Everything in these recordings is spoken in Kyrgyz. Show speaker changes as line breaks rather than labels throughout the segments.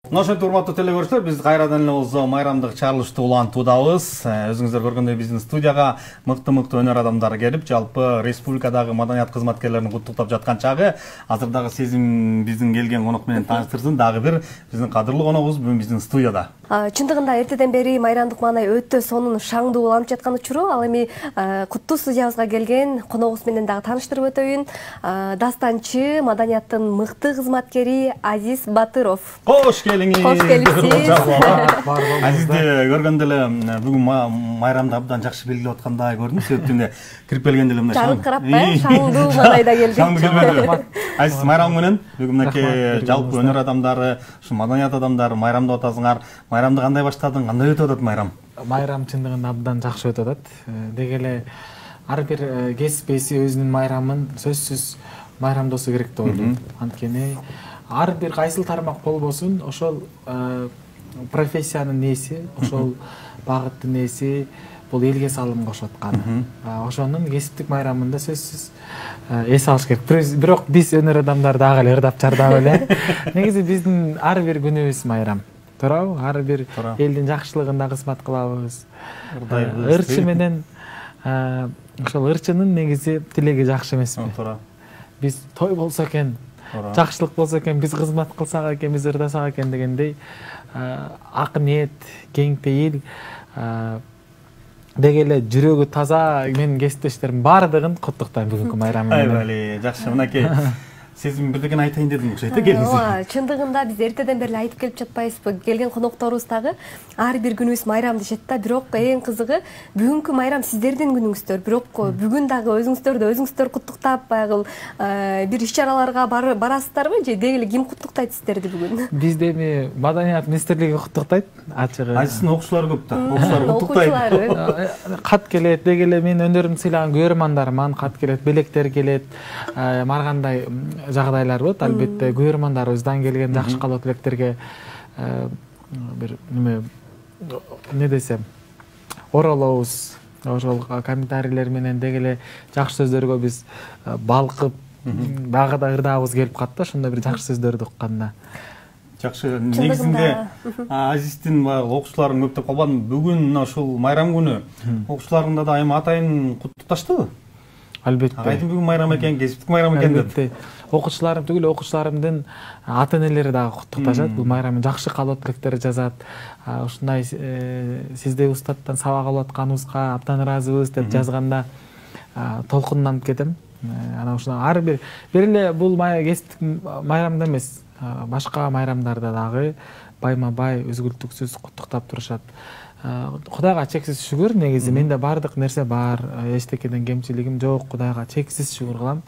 Ошентип урматтуу телекөрүүчүлөр, биз кайрадан эле болсо майрамдык чыгарылышты улантуудабыз. Өзүңүздөр көргөндөй биздин студияга мыкты өнөр адамдары келип, жалпы республикадагы маданият кызматкерлерин куттуктап жаткан чагы. Азыр дагы Сезим биздин келген конок менен тааныштырсын. Дагы бир биздин кадырлуу коногубуз бүгүн биздин студияда.
Чындыгында эртеден бери майрамдык маанай өтө сонун шаңдуу уланып жаткан учуру. Ал эми куттуу студиябызга келген коногубуз менен дагы тааныштырып өтөйүн. Дастанчы, маданияттын мыкты кызматкери Азиз Батыров.
Кош келиңиз.
Кош келипсиз.
Азизди көргөндө эле бүгүн майрамды абдан жакшы белгилеп аткандай көрдүм. Себептен кирип келгенде эле мына
жаркырап шаңдуу маанайда келдик.
Шаңдуу келбеди. Азиз, майрам менен бүгүн мынакей жалпы өнөр адамдары, ушу маданият адамдары майрамды атасыңар. Майрамды кандай баштадың? Кандай өтүп атат майрам?
Майрам чындыгында абдан жакшы өтүп атат. Деги эле ар бир кесип ээси өзүнүн майрамын сөзсүз майрамдоосу керек деп ойлойм. Анткени ар бир кайсыл тармак болбосун, ошол профессиянын ээси, ошол багыттын ээси бул элге салым кошуп атканы. Ошонун кесиптик майрамында сөзсүз эс алыш керек. Бирок биз өнөр адамдары дагы эле ырдап чардап эле. Негизи биздин ар бир күнүбүз майрам. Туурабы? Ар бир элдин жакшылыгына кызмат кылабыз. Ырчы менен ошол ырчынын негизи тилеги жакшы эмеспи?
Туура.
Биз той болсо экен, жакшылык болсо экен, биз кызмат кылсак экен, биз ырдасак экен дегендей ак ниет, кең пейил, деги эле жүрөгү таза менин кесиптештерим баардыгын куттуктайм бүгүнкү майрамы менен.
Айбали, жакшы. Мынакей Сезим бирдекен айтайын дедиң окшойт келиңиз.
Ооба, чындыгында биз эртеден бери айтып келип жатпайбызбы? Келген конокторубуз дагы ар бир күнүбүз майрам дешет да. Бирок эң кызыгы бүгүнкү майрам сиздердин күнүңүздөр. Бирок бүгүн дагы өзүңүздөр куттуктап, байгыл бир иш-чараларга барасыздарбы же деги эле ким куттуктайт сиздерди бүгүн?
Бизде эми маданият министрлиги куттуктайт, ачыгы.
Айсыздын окуучулары көп да. Окуучулар куттуктайт.
Кат келет, деги эле менин өнөрүмдү сыйлаган көрөрмандарыман кат келет, белектер келет. Маргандай жагдайлар болот. Албетте көрөрмандарыбыздан келген жакшы каалоо тилектерге бир не десем, оролобуз. Ошол комментарийлер менен деги эле жакшы сөздөргө биз балкып, дагы да ырдабыз келип калат да, ошондой бир жакшы сөздөрдү укканда.
Жакшы. Негизинде Азиздин окуучуларын көп деп калбадым. Бүгүн ушул майрам күнү окуучуларыңда да айым атайын куттукташтыбы?
Албетте.
Агайтын бүгүн майрам экен, кесиптик майрам экен деп.
Окуучуларым түгүл, окуучуларымдын ата энелери дагы куттукташат. Бул майрамдын жакшы каалоо тилектерди жазат. Ушундай сиздей устаттан сабак алып атканыбызга абдан ыраазыбыз деп жазганда толкунданып кетем. Анан ушуна ар бир эле бул кесиптик майрамда эмес, башка майрамдарда дагы байма-бай үзгүлтүксүз куттуктап турушат. Кудайга чексиз шүгүр, негизи менде бардык нерсе бар, эчтекеден кемчилигим жок, Кудайга чексиз шүгүр кылам.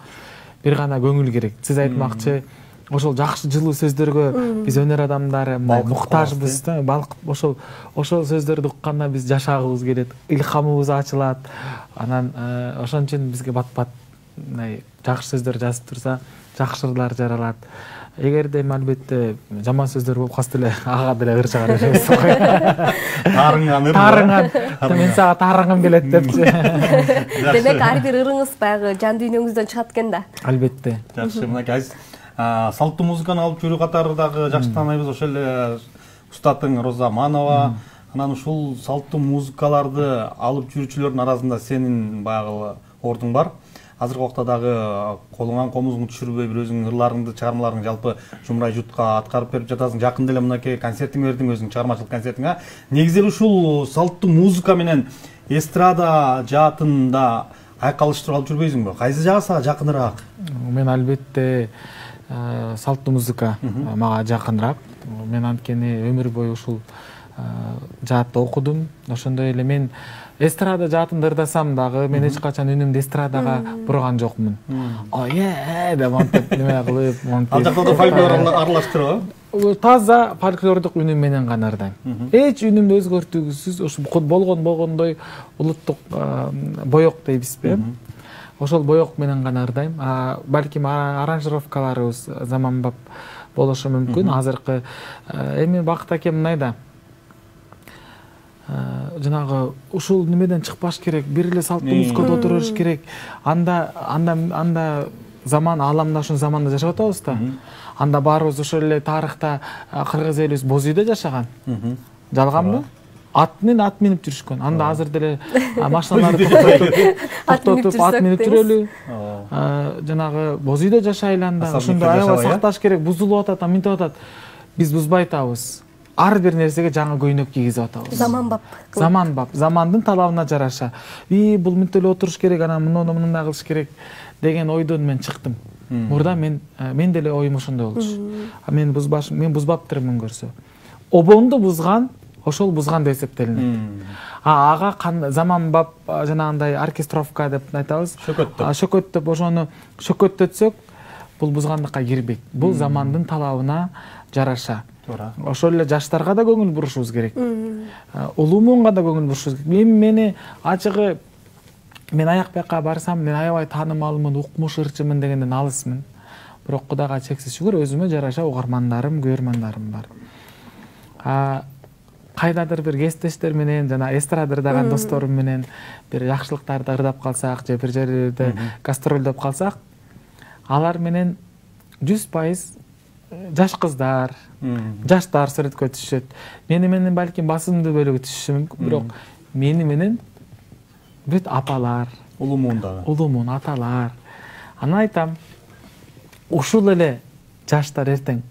Бир гана көңүл керек. Сиз айтмакчы, ошол жакшы жылуу сөздөргө биз өнөр адамдары муктажбыз да, балкып ошол сөздөрдү укканда биз жашагыбыз келет, илхамыбыз ачылат. Анан ошон үчүн бизге бат-бат жакшы сөздөр жазып турса, жакшы ырлар жаралат. Эгерде албетте жаман сөздөр болуп калса деле ага деле ыр чыгара беребиз.
Тарынган ыр.
Тарынган. Мен сага тарынгым келет депчи.
Демек ар бир ырыңыз баягы жан дүйнөңүздөн чыгат экен да.
Албетте.
Жакшы. Мынакей салттуу музыканы алып жүрүү катарындагы жакшы таанайбыз. Ошол эле устатың Роза Манова. Анан ушул салттуу музыкаларды алып жүрүүчүлөрдүн арасында сенин баягы ордуң бар. Азыркы убакта дагы колуңан комузуңду түшүрбөй бир өзүңдүн ырларыңды, чыгармаларыңды жалпы Жумрай жутка аткарып берип жатасың. Жакында эле мынакей концертиң бердиң, өзүңдүн чыгармачылык концертиңа. Негизи ушул салттуу музыка менен эстрада жаатында айкалыштырып алып жүрбөйсүңбү? Кайсы жагы сага жакыныраак?
Мен албетте салттуу музыка мага жакыныраак. Мен анткени өмүр бою ушул жаатта окудум. Ошондой эле мен эстрада жаатында ырдасам дагы мен эч качан үнүмдү эстрадага бурган жокмун. Деп антип неме кылып,
Ал жакта да фольклор аралаштырабы?
Таза фольклордук үнүм менен гана ырдайм. Эч үнүмдү өзгөртүүсүз, ошо болгондой улуттук боек дейбизби? Ошол боек менен гана ырдайм. Балким аранжировкаларыбыз заманбап болушу мүмкүн. Азыркы эми Бакыт аке мындайда жанагы ушул немеден чыкпаш керек, бир эле салттуу музыкада отуруш керек. Анда заман ааламда ушул заманда жашап атабыз да. Анда баарыбыз ошол эле тарыхта кыргыз элибиз боз үйдө жашаган. Жалганбы? Ат минип жүрүшкөн. Анда азыр деле машиналарды токтотуп ат минип жүрөлү. Жанагы боз үйдө жашайлы анда. Ошондо аябай сакташ керек, бузулуп атат, минтип атат. Биз бузбай атабыз. Ар бир нерсеге жаңы көйнөк кийгизип атабыз. Заманбап, замандын талабына жараша. Бул мынтип эле отуруш керек, анан мындай кылыш керек деген ойдон мен чыктым. Мурда мен деле оюм ошондой болчу. Мен бузбаптырмын көрсө. Обоңду бузган, ошол бузган деп эсептелинет. Ага заманбап жанагындай оркестровка деп айтабыз. Шөкөттөп ошону шөкөттөтсөк, бул бузгандыкка кирбейт. Бул замандын талабына жараша. Ошол эле жаштарга да көңүл бурушубуз керек. Улуу муунга да көңүл бурушубуз керек. Мени ачыгы мен аяк бияка барсам, мен аябай таанымалмын, укмуш ырчымын дегенден алысмын. Бирок Кудайга чексиз шүгүр, өзүмө жараша угармандарым, көрөрмандарым бар. Кайдадыр бир кесиптештер менен, жана эстрадада ырдаган досторум менен бир жакшылыктарды ырдап калсак, же бир жерлерде гастролдоп калсак, алар менен 100% жаш кыздар, жаштар сүрөткө түшөт. Мени менен балким басымдуу бөлүгү түшүшү мүмкүн, бирок мени менен бүт апалар, улумун аталар. Аны айтам, ушул эле жаштар эртең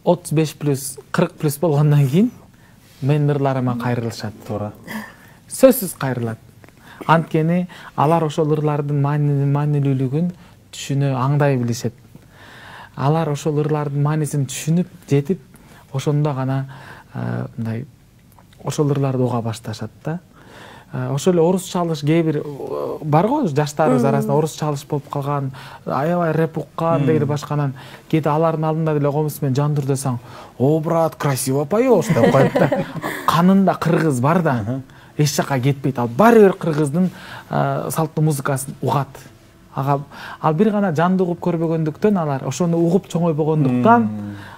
35+, 40+ болгондон кийин менин ырларыма кайрылышат. Туура. Сөзсүз кайрылат. Анткени алар ошол ырлардын маанилүүлүгүн түшүнө, аңдай билишет. Алар ошол ырлардын маанисин түшүнүп, жетип, ошондо гана мындай ошол ырларды уга башташат да. Ошол эле орус чалыш кээ бир бар го, жаштарыбыз арасында орус чалыш болуп калган, аябай рэп уккан дегенде башканан, кээде алардын алдында деле комуз менен жандыр десең, "О, брат, красиво поёшь" деп коет да. Канында кыргыз бар да, эч жака кетпейт. Ал баары бир кыргыздын салттуу музыкасын угат. Ал бир гана жанды угуп көрбөгөндүктөн, алар ошону угуп чоңойбогондуктан,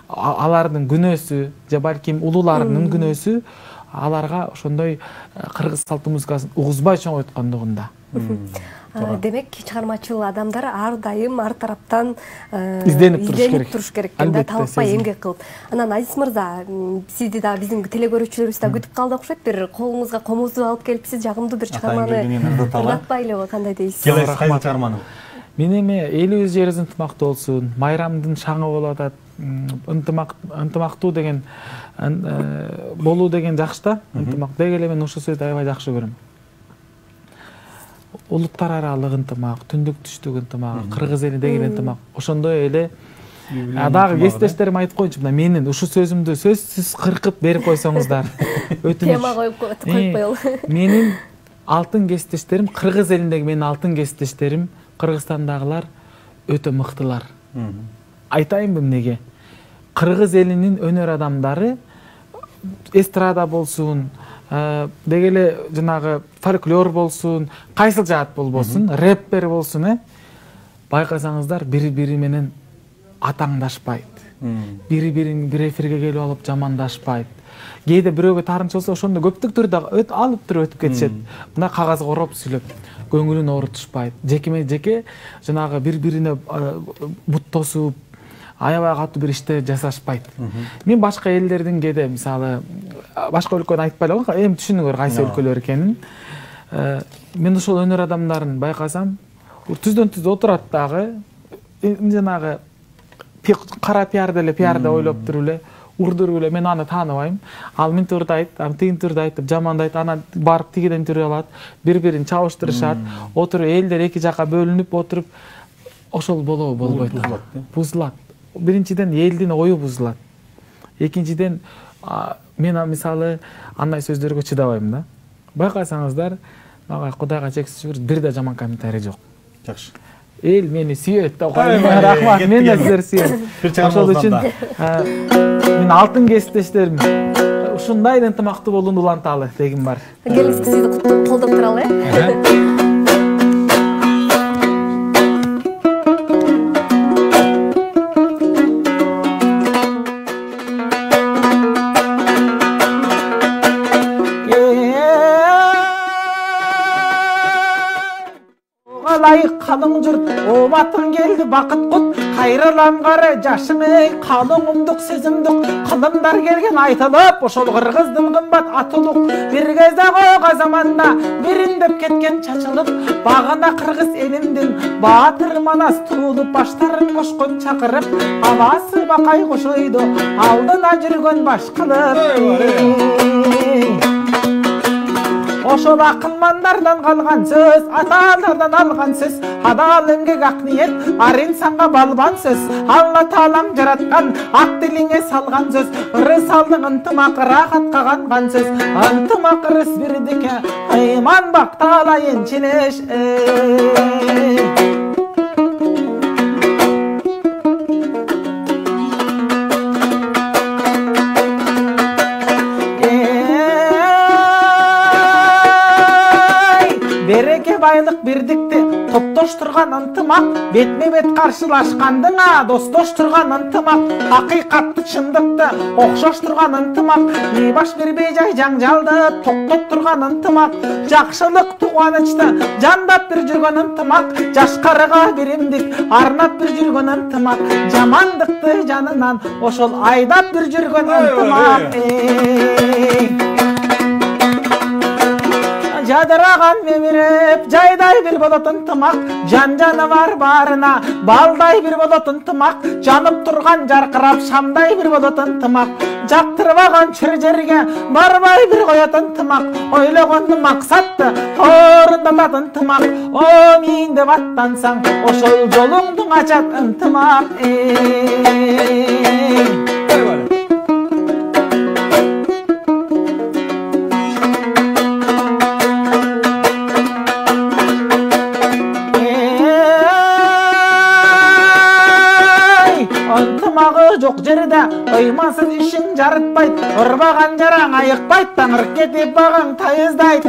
алардын күнөөсү, же балким улууларынын күнөөсү аларга ошондой кыргыз салттуу музыкасын угузбай чоңойткондугунда.
Демек, чыгармачыл адамдар ар дайым ар тараптан
изденип
туруш керек, да, талыкпай эмгек кылып. Анан Азиз мырза, сизди да биздин телекөрүүчүлөрүбүз да күтүп калды окшойт. Бир колуңузга комузду алып келипсиз, жагымдуу бир чыгарманы ырдатпайлыбы, кандай дейсиз?
Келесиз кайсы чыгарманы?
Мен эми элибиз жерибиз ынтымактуу болсун, майрамдын шаңы болуп атат, ынтымактуу деген болуу деген жакшы да, ынтымак деги эле мен ушул сөздү аябай жакшы көрөм. Улуттар аралык ынтымак, түндүк түштүк ынтымак, кыргыз эли деген ынтымак. Ошондой эле дагы кесиптештерим айтып коеюнчу, мына менин ушул сөзүмдү сөзсүз кыркып берип койсоңуздар. Өтүнүч.
Тема коюп коелу.
Менин алтын кесиптештерим, кыргыз элиндеги менин алтын кесиптештерим, Кыргызстандагылар өтө мыктылар. Айтайынбы эмнеге? Кыргыз элинин өнөр адамдары эстрада болсун, деги эле жанагы фольклор болсун, кайсыл жаат болбосун, рэппер болсун, байкасаңыздар бири-бири менен атаңдашпайт. Бири-бирин бир эфирге келип алып жамандашпайт. Кээде бирөөгө таарынча болсо ошондо көптүк түрдө алып туруп өтүп кетишет. Мына кагазга ороп сүйлөп, көңүлүн оорутушпайт. Жеке жанагы бири-бирине бут тосуп, аябай катуу бир иште жасашпайт. Мен башка элдердин кээде, мисалы, башка өлкөнү айтпай эле коеюн, эми түшүнүңөр кайсы өлкөлөр экенин. Мен ошол өнөр адамдарын байкасам, түздөн түз отурат дагы, жанагы кара пиарда эле пиарда ойлоп туруп эле, урдуруп эле, мен аны тааныбайм. Ал мынтип урдайт, аны тигинтип урдайт деп жамандайт, анан барып тигиден түрүп алат, бири-бирин чабыштырышат, отуруп элдер эки жака бөлүнүп отуруп, ошол болбойт. Бузулат. Биринчиден элдин ою бузулат. Экинчиден мен мисалы андай сөздөргө чыдабайм да. Байкасаңыздар, мага Кудайга чексиз шүгүр, бир да жаман комментарий жок.
Жакшы.
Эл мени сүйөт да, рахмат, мен да сиздерди сүйөм. Ошол үчүн мен алтын кесиптештерим ушундай ынтымактуу болууну уланталы дегим бар.
Келиңиз, сизди колдоп туралы,
ылайык калың жұрт, обатың келді бақыт құт, кайрыламгары жашың ей, калың умдук сезимдук, кылымдар келген айтылып, ошол кыргыздын кымбат атылык, бир кезде койга заманда бириндеп кеткен чачылып, багына кыргыз элимдин баатыр манас туулуп, баштарын кошкон чакырып, абасы бакай кошойду алдына жүргөн баш кылып. Ошол акылмандардан калган сөз, аталардан алган сөз, адал эмгек ак ниет, ар инсанга балбан сөз, Алла Таалам жараткан, ак тилиңе салган сөз, ырыс алдың ынтымак, рахатка канган сөз, ынтымак ырыс бирдикке, айман бакталайын чилеш. Береке байлык бирдикти топтоштурган ынтымак, бетме-бет каршылашкандыңа достоштурган ынтымак, акыйкатты чындыкты окшоштурган ынтымак, баш бербей жай жаңжалды токтоттурган ынтымак, жакшылык кубанычты жандап бир жүргөн ынтымак, жашкарыга биримдик арнап бир жүргөн ынтымак, жамандыкты жанынан ошол айдап бир жүргөн ынтымак. Жадыраган мемирип, жайдай бир болот ынтымак, жан-жаны бар барына балдай бир болот ынтымак, жанып турган жаркырап шамдай бир болот ынтымак, жактырбаган чыр жерге барбай бир коет ынтымак, ойлогонду максатты орундатат ынтымак, омин деп аттансаң ошол жолуңду ачат ынтымак. Ынтымагы жок жерде ыймансыз ишин жарытпайт, ырбаган жараң айыкпайт, таңыр кетип багаң тайыздайт.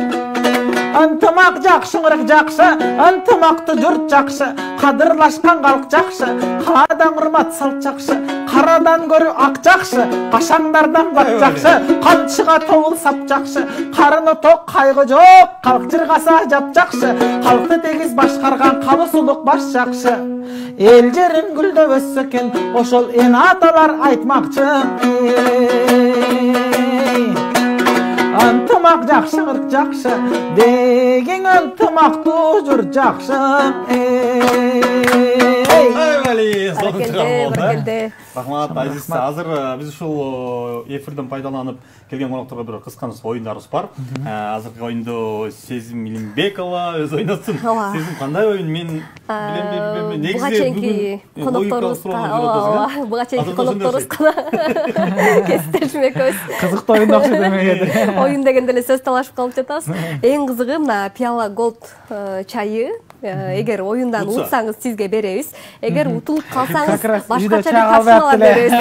Ынтымак жакшыңырык жакшы, ынтымакты журт жакшы, кадырлашкан калк жакшы, каадан урмат салт жакшы, карадан көрү ак жакшы, кашаңдардан бат жакшы, камчыга тобул сап жакшы, карыны ток кайгы жок, калк жыргаса жап жакшы, калкты тегиз башкарган калыс улук баш жакшы. Эл жерим гүлдөп өссө экен, ошол эн аталар айтмакчы. Ынтымак жакшыңырык жакшы, деген ынтымактуу журт жакшы.
Рахмат, Азиз. Азыр биз ушул эфирден пайдаланып келген конокторго бир кысканча оюндарыбыз бар. Азыркы оюнду Сезим Илимбекова өз ойнотсун. Сезим кандай оюн? Мен билем,
буга чейинки конокторубузга, буга чейинки конокторубузга кесиптешим экөөбүз
кызыктуу оюн окшойт эмеге.
Оюн дегенде эле сөз талашып калып жатабыз. Эң кызыгы мына Пиала Голд чайы. Эгер оюндан утсаңыз сизге беребиз. Эгер утулуп калсаңыз башкача бир тапшырмалар беребиз.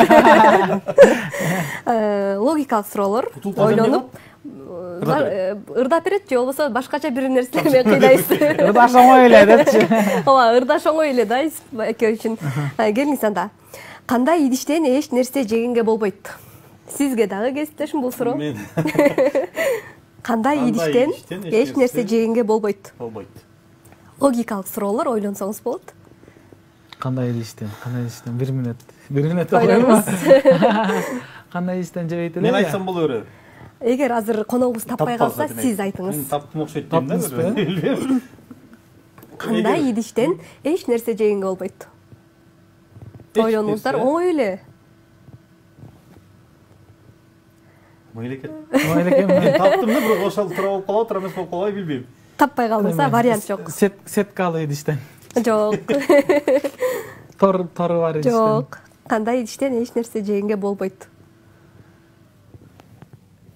Логикалык суроолор ойлонуп ырдап берет же болбосо башкача бир нерселер менен кыйдайбыз.
Ырдаш оңой эле депчи.
Ооба, ырдаш оңой эле да экөө үчүн. Келиңиз анда. Кандай идиштен эч нерсе жегенге болбойт? Сизге дагы кесиптешим бул суроо. Кандай идиштен эч нерсе жегенге болбойт? Логикалык суроолор, ойлонсоңуз болот.
Кандай идиштен? 1 мүнөт. 1 мүнөт ойлойбуз. Кандай идиштен жебейт эле?
Мен айтсам боло береби?
Эгер азыр коногубуз таппай калса, сиз айтыңыз.
Мен таптым окшойт дейм да.
Кандай идиштен эч нерсе жегенге болбойт? Ойлонуңуздар, оңой эле.
Мыйлекет.
Мен
таптым да, бирок ошол туура болуп калат, туура эмес болуп калбай билбейм.
Таппай калдыңызса, вариант жок.
Сеткалуу идиштен.
Жок.
Тору бар идиштен.
Жок. Кандай идиштен эч нерсе жегенге болбойт?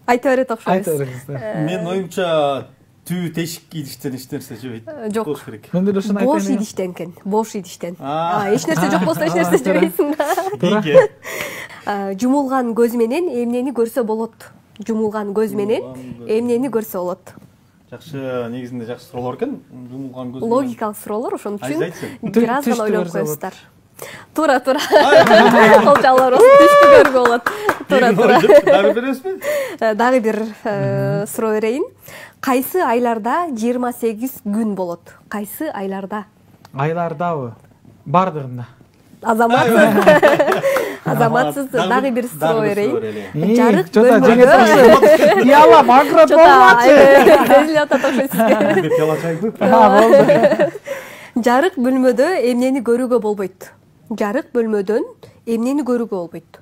Айта берет окшойбуз.
Айта бересиз.
Мен оюмча түү тешик идиштен эч нерсе жебейт.
Жок.
Болуш керек.
Мен деле ушуну айтайын.
Бош идиштен экен. Бош идиштен. Эч нерсе жок болсо эч нерсе жебейсиң да. Жумулган көз менен эмнени көрсө болот? Жумулган көз менен эмнени көрсө болот?
Жакшы, негизинде жакшы суроолор экен. Жумулган көз.
Логикалык суроолор, ошон үчүн
бир
бир аз гана ойлонуп коесуздар. Туура. Кол чалабыз, түштү көргө болот. Туура.
Дагы бересизби?
Дагы бир суроо берейин. Кайсы айларда 28 күн болот? Кайсы айларда
айлардабы бардыгында
азаматсыз дагы бир суроо берейин. Жарык
Жото
бөлмөдө
Яла макрот болмачы.
Дезиле атат окшойсуз.
Пияла чайды.
Болду.
Жарык бөлмөдө эмнени көрүүгө болбойт? Жарык бөлмөдөн эмнени көрүүгө болбойт?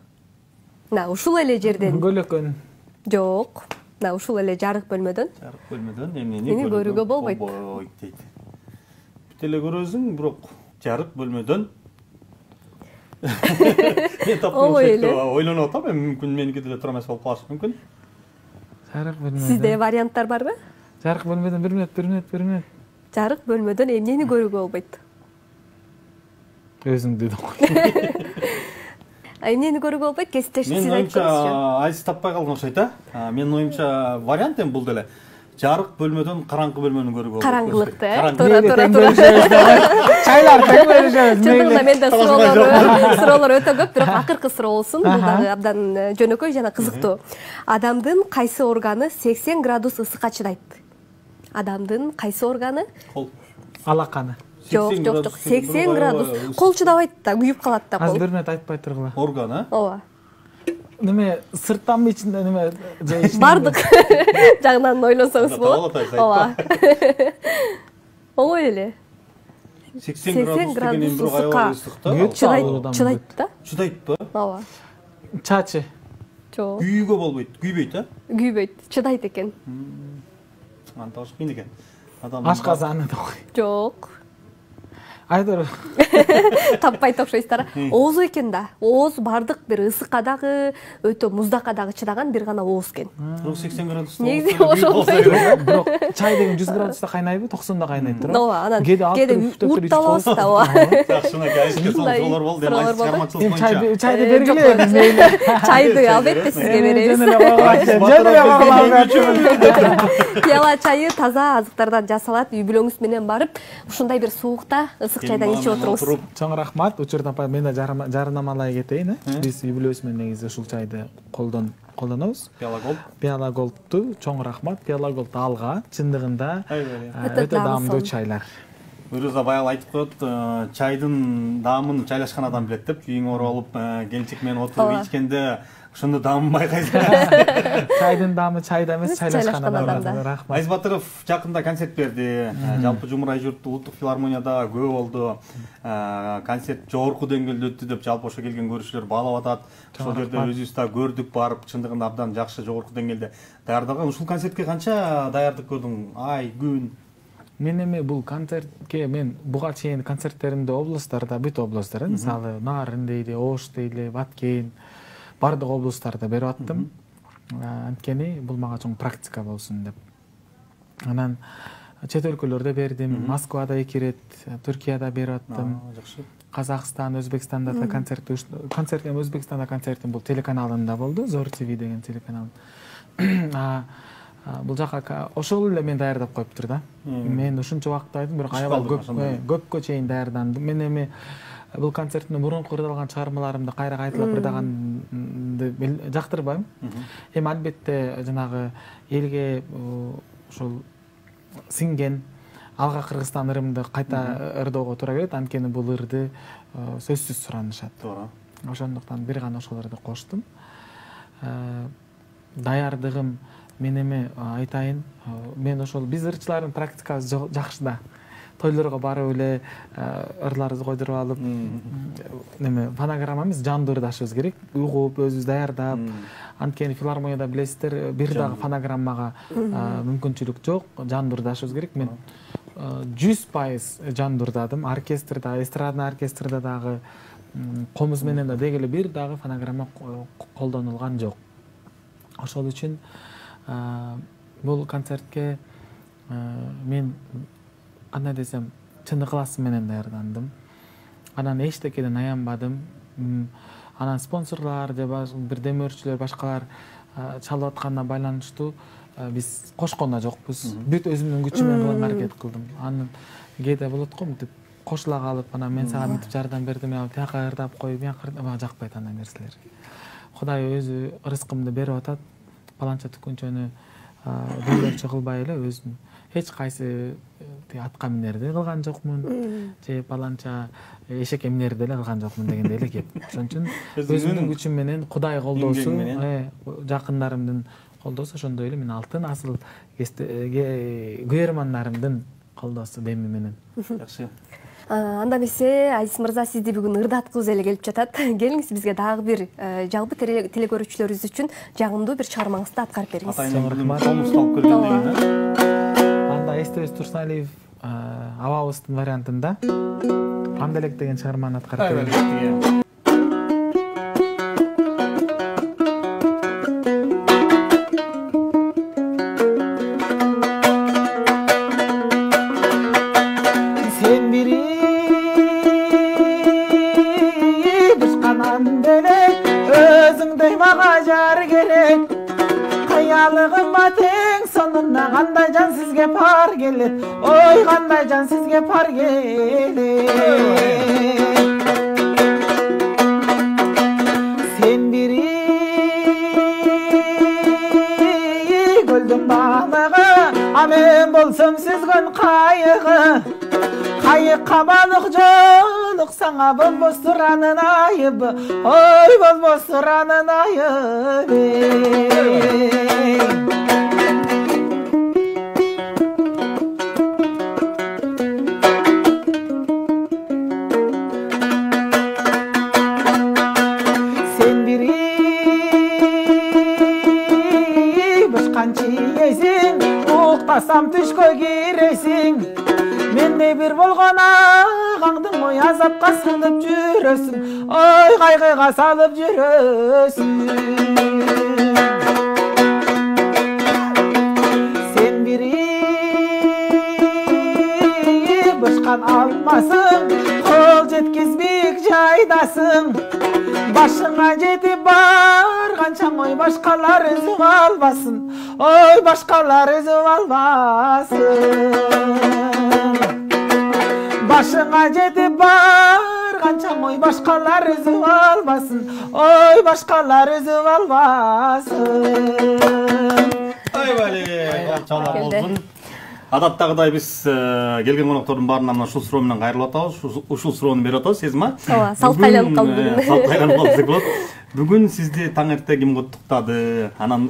На ушул эле жерден.
Көлөкөн.
Жок. На ушул эле жарык бөлмөдөн.
Жарык бөлмөдөн эмнени
көрүүгө болбойт
дейт. Бүт эле көрөсүң, бирок жарык бөлмөдөн мен таптым ойлонуп атам, мүмкүн меники деле туура эмес болуп калышы мүмкүн.
Жарык бөлмөдөн.
Сизде варианттар барбы?
Жарык бөлмөдөн 1 мүнөт.
Жарык бөлмөдөн эмнени көрүүгө болбойт?
Өзүңдү да.
Эмнени көрүүгө болбойт? Кесиптешип сиз
Менин
айтып
оюмча
көрсүзчү.
айсы таппай калган окшойт а. Менин оюмча вариант эми бул деле. Жарык бөлмөдөн караңгы бөлмөнү көрүүгө болот.
Караңгылыкты,
Туура.
туура.
Чайлар тең бөлүшөбүз.
Чындыгында менде суроолор өтө көп, бирок акыркы суроо болсун. Бул дагы абдан жөнөкөй жана кызыктуу. Адамдын кайсы органы 80 градус ысыкка чыдайт? Адамдын кайсы органы?
Кол.
Алаканы.
Жок. 80 градус. Кол чыдабайт да, күйүп калат да
Азыр
кол.
1 мүнөт айтпай тургула.
Орган, а?
Ооба.
Неме сырттанбы ичинде неме же ичинде?
Бардык жагынан ойлонсоңуз болот.
Ооба.
Оңой эле.
80 градус деген
ысыкка чыдайт да?
Чыдайтпы?
Ооба.
Чачы.
Жок.
Күйүүгө болбойт. Күйбөйт, а?
Күйбөйт, чыдайт экен.
Анташ кыйын экен.
Ашказаны да кой.
Жок.
Айдыр.
Таппайт окшойсуздар. Ооз экен да. Ооз бардык бир ысыкка дагы, өтө муздакка дагы чыдаган бир гана ооз экен.
80 градуста.
Негизи ошондой.
Бирок чай деген 100 градуста кайнайбы, 90да кайнайт туурабы?
Ооба, анан
кээде
уртталабыз да, ооба.
Жакшына кайсы суроолор болду, эми айсы чыгармачылык боюнча.
Чайды бергиле биз мейли.
Чайды албетте сизге беребиз. Пияла чайы таза азыктардан жасалат. Үй бүлөңүз менен барып, ушундай бир суукта ысык чайдан ичип отуруңуз.
Чоң рахмат. Учурда апа мен да жарнамалай кетейин, Биз үй бүлөбүз менен негизи ушул чайды колдонобуз.
Пияла Голд.
Пияла Голдту чоң рахмат. Пияла Голд алга, чындыгында өтө даамдуу чайлар.
Өрүза баягы айтып коет, чайдын даамын чайлашкан адам билет деп, үйүңө оролуп, келинчек менен отуруп ичкенде ошондо даамын байкайсың.
Чайдын даамы чайда эмес, чайлашкан адамда. Рахмат.
Айз Батыров жакында концерт берди. Жалпы Жумурай журт Улуттук филармонияда көп болду. Концерт жогорку деңгээлде өттү деп жалпы ошо келген көрүүчүлөр баалап атат. Ошол жерде өзүбүз да көрдүк барып, чындыгында абдан жакшы жогорку деңгээлде даярдалган. Ушул концертке канча даярдык көрдүң? Ай, күн?
Мен эми бул концертке мен буга чейин концерттеримде облустарда, бүт облустар, мисалы Нарын дейли, Ош дейли, Баткен, бардык облустарда берип аттым. Анткени бул мага чоң практика болсун деп. Анан чет өлкөлөрдө бердим, Москвада 2 рет, Түркияда берип аттым.
Жакшы.
Казакстан, Өзбекстанда да концертим Өзбекстанда концертим бул телеканалында болду, Зор ТВ деген телеканал. Бул жака ошол эле мен даярдап коюптур да. Мен ушунча убакыт айдым, бирок аябай көпкө чейин даярдандым. Мен эми бул концерттин мурунку ырдалган чыгармаларымды кайра кайталап ырдаганды жактырбайм. Эми албетте жанагы элге ошол сиңген Алга Кыргызстан ырымды кайта ырдоого туура келет, анткени бул ырды сөзсүз суранышат.
Туура.
Ошондуктан бир гана ошолорду коштум. Даярдыгым мен эми айтайын, мен ошол биз ырчылардын практикабыз жакшы да. Тойлорго барып эле ырларыбызды койдуруп алып, неме фонограммабыз жандуу ырдашыбыз керек. Угуп, өзүбүз даярдап. Анткени филармонияда билесиздер, бир дагы фонограммага мүмкүнчүлүк жок, жандуу ырдашыбыз керек. Мен 100% жандуу ырдадым. Оркестрда, эстрадный оркестрда дагы комуз менен да дегеле бир дагы фонограмма колдонулган жок. Ошол үчүн бул концертке мен кандай десем, чын ыкласым менен даярдандым. Анан эчтекеден аянбадым. Анан спонсорлор же бир демөөрчүлөр, башкалар чалып атканына байланыштуу биз кошкон да жокпуз. Бүт өзүмдүн күчүм менен кылганга аракет кылдым. Анан кээде болот го, мынтип кошула калып, анан мен сага мынтип жардам бердим, тияка ырдап кой, бияка мага жакпайт андай нерселер. Кудай өзү рызкымды берип атат. Баланча түкүнчөнү бүлөрчү кылбай эле өзүм. эч кайсы атка минерди кылган жокмун же баланча эшекке минерди деле кылган жокмун дегендей эле кеп. Ошон үчүн өзүмдүн күчүм менен Кудай колдоосу, жакындарымдын колдоосу, ошондой эле мен алтын асыл күйөрмандарымдын колдоосу деми менен.
Жакшы.
Анда эмесе Азиз мырза, сизди бүгүн ырдаткыбыз эле келип жатат. Келиңиз бизге дагы бир жалпы телекөрүүчүлөрүбүз үчүн жагымдуу бир чыгармаңызды аткарып бериңиз.
Анда Эстебес Турсуналиев Абабыздын вариантында Камделек деген чыгарманы аткарып бериңиз.
Teң сонунда кандай жан сизге пар келет, ой кандай жан сизге пар келет. Сен бири көлдүн балыгы, а мен болсом сүзгөн кайыгы. Кайыкка балык жолук, саңа болбостур анын айыбы, ой болбостур анын айыбы. Уктасам түшкө киресиң, мендей бир болгон агаңдын ой азапка салып жүрөсүң, ой кайгыга салып жүрөсүң. Сен бири бышкан алмасың, кол жеткизбек жайдасың. Башыңа жетип барганчаң ой башкалар үзүп албасын, ой башкалар үзүп албасын. Башыңа жетип барганчаң ой башкалар үзүп албасын, ой башкалар үзүп албасын.
Ой бали, чалар болсун. Адаттагыдай биз келген коноктордун баарына мына ушул суроо менен кайрылып атабыз. Ушул суроону берип атабыз, Сезим а?
Ооба, салт айланып калды бүгүн.
Салт айланып калды деп болот. Бүгүн сизди таң эрте ким куттуктады? Анан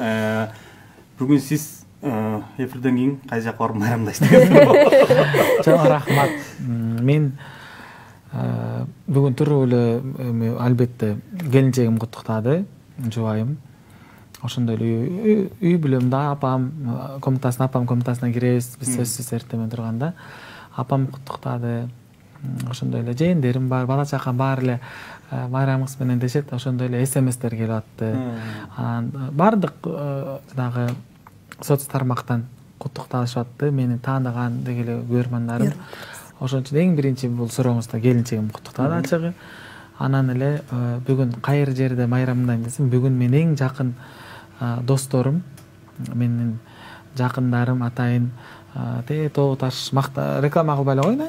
бүгүн сиз эфирден кийин кай жакка барып майрамдайсыз деген.
Чоң рахмат. Мен бүгүн туруп эле албетте келинчегим куттуктады, жубайым. Ошондой эле үй бүлөмдө апам комнатасына киребиз, биз сөзсүз эртемен турганда апам куттуктады. Ошондой эле жээндерим бар, бала чакам баары эле майрамыңыз менен дешет. Ошондой эле СМСтер келип атты. Бардык дагы соц тармактан куттукталышып атты. Мени тааныган деги эле көрмандарым. Ошон үчүн эң биринчи бул сурооңузда келинчегим куттуктады ачыгы. Анан эле бүгүн кайер жерде майрамдайм десем, бүгүн мен эң жакын досторум, менин жакындарым, атайын Тоо Таш реклама кылбай эле койнун.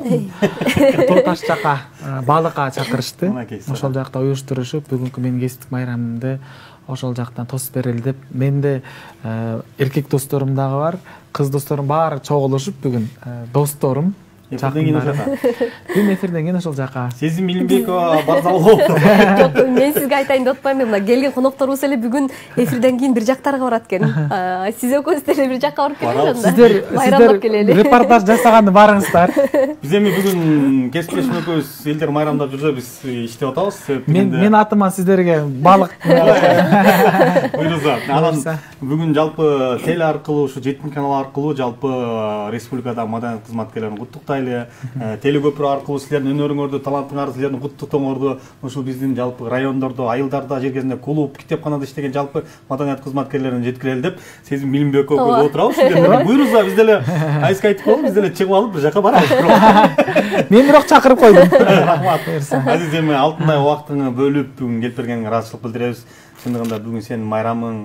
Тоо Таш жака балыкка чакырышты. Ошол жакта уюштурушуп, бүгүнкү менин кесиптик майрамымды ошол жактан тосуп берели деп, менде эркек досторум дагы бар, кыз досторум баары чогулушуп бүгүн досторум. Бүгүн эфирден кийин ошол жака.
Сезим Илимбекова барзал болду.
Жок, мен сизге айтайын деп атпаймынбы, мына келген конокторубуз эле бүгүн эфирден кийин бир жактарга барат экен. Сиз экөөңүз деле бир жакка барып келиңиз анда.
Сиздер репортаж жасаганды барыңыздар.
Биз эми бүгүн кесиптешим экөөбүз элдер майрамдап жүрсө, биз иштеп атабыз.
Мен атыма сиздерге балык
буйруза. Анан бүгүн жалпы теле аркылуу, ушу 7 канал аркылуу жалпы республикада маданият кызматкерлерин куттуктайлы. Телекөпүрө аркылуу силердин өнөрүңөрдү, талантыңарды, силердин куттуктооңорду ушул биздин жалпы райондордо, айылдарда, жер кезинде клуб, китепканада иштеген жалпы маданият кызматкерлерин жеткирели деп Сезим Илимбекова көрүп отурабыз. Буйруза, биз деле айска айтып коелу, биз деле чыгып алып бир жака барабыз.
Мен бирок чакырып койдум.
Рахмат. Азиз эми алтындай убактыңы бөлүп бүгүн келип бергениңе ыраазычылык билдиребиз. чындыгында бүгүн сенин майрамың,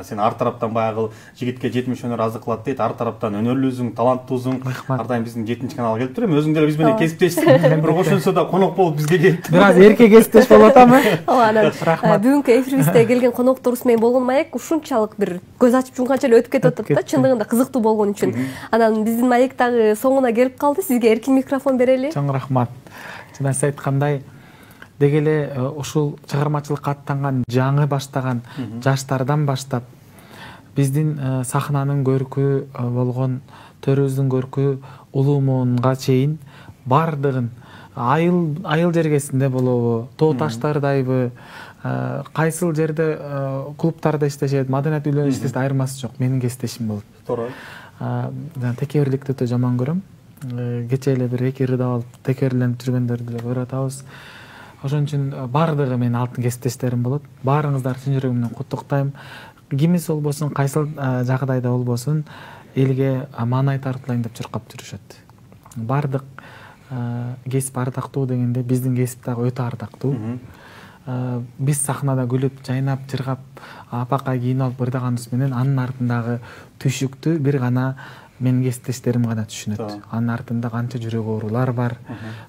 сен ар тараптан баягы жигитке 70 өнөр азык кылат дейт, ар тараптан өнөрлүүсүң, таланттуусуң. Ар дайым биздин 7 каналга келип турам. Өзүң деле биз менен кесиптешсиң. Бирок ошонсо да конок болуп бизге келип.
Бир аз эрке кесиптеш болуп атамы?
Ооба, анан бүгүнкү эфирибизде келген конокторубуз менен болгон маек ушунчалык бир көз ачып жумганча эле өтүп кетип атат да, чындыгында кызыктуу болгон үчүн. Анан биздин маек дагы соңуна келип калды. Сизге эркин микрофон берели.
Чоң рахмат. Жана сиз айткандай деги эле ушул чыгармачылыкка аттанган, жаңы баштаган жаштардан баштап биздин сахнанын көркү болгон, төрүбүздүн көркү улуумунга чейин бардыгын айыл жергесинде болобу, тоо таштардайбы, кайсыл жерде клубтарда иштешет, маданият үйлөрүндө иштешет, айырмасы жок. Менин кесиптешим болот.
Туура.
Текебирликти өтө жаман көрөм. Кече эле бир 2 ырда алып текебирленип жүргөндөрдү эле көрүп атабыз. Ошон үчүн бардыгы менин алтын кесиптештерим болот. Баарыңыздарды чын жүрөгүмдөн куттуктайм. Кимиси болбосун, кайсыл жагдайда болбосун, элге маанай тартылайын деп чуркап жүрүшөт. Бардык кесип ардактуу дегенде биздин кесип дагы өтө ардактуу. Биз сахнада күлүп, жайнап, жыргап, апакай кийинип алып ырдаганыбыз менен анын артындагы түйшүктү бир гана менин кесиптештерим гана түшүнөт. Анын артында канча жүрөк оорулар бар,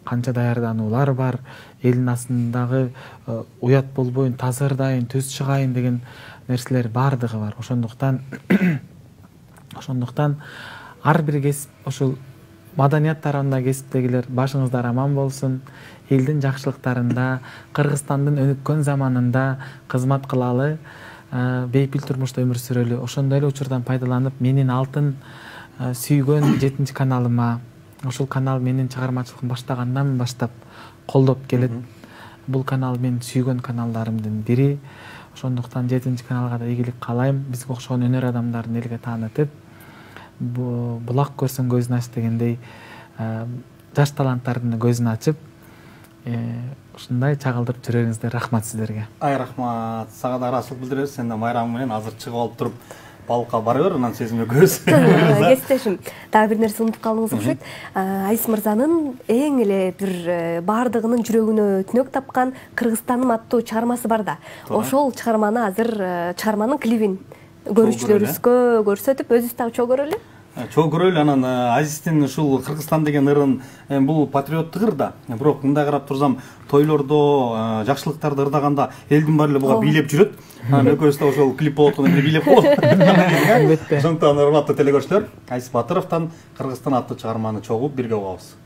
канча даярдануулар бар, элдин астындагы уят болбойн, таза ырдайын, түз чыгайын деген нерселер бардыгы бар. Ошондуктан ар бир кесип ушул маданият тарабында кесиптегилер башыңыздар аман болсун. Элдин жакшылыктарында, Кыргызстандын өнүккөн заманында кызмат кылалы, бейпил турмушта өмүр сүрөлү. Ошондой эле учурдан пайдаланып, менин алтын сүйгөн 7 каналыма, ушул канал менин чыгармачылыгым баштагандан баштап колдоп келет. Бул канал менин сүйгөн каналдарымдын бири. Ошондуктан 7 каналга да ийгилик каалайм. Бизге окшогон өнөр адамдарын элге таанытып, булак көрсөң көзүн ач дегендей, жаш таланттардын көзүн ачып, ушундай чагылдырып жүрөрүңүздөр. Рахмат сиздерге.
Ай рахмат. Сага да ыраазычылык билдиребиз. Сен да майрамың менен азыр чыгып алып туруп балыкка бара бер, анан сезмөкөбүз.
Кесиптешим, дагы бир нерсе унутуп калдыңыз окшойт. Айс мырзанын эң эле бир бардыгынын жүрөгүнө түнөк тапкан Кыргызстаным аттуу чыгармасы бар да. Ошол чыгарманы азыр чыгарманын клибин көрүүчүлөрүбүзгө көрсөтүп, өзүбүз дагы чогуу көрөлү.
Чогуу көрөлү. Анан Азиздин ушул Кыргызстан деген ырын бул патриоттук ыр да. Бирок мындай карап турсам, тойлордо, жакшылыктарды ырдаганда элдин баары эле буга бийлеп жүрөт. Анан экөөбүз да ошол клип болуп атканда бийлеп коебуз. Албетте. Ошондуктан урматтуу телекөрүүчүлөр, Айс Батыровдон Кыргызстан аттуу чыгарманы чогуу бирге угабыз.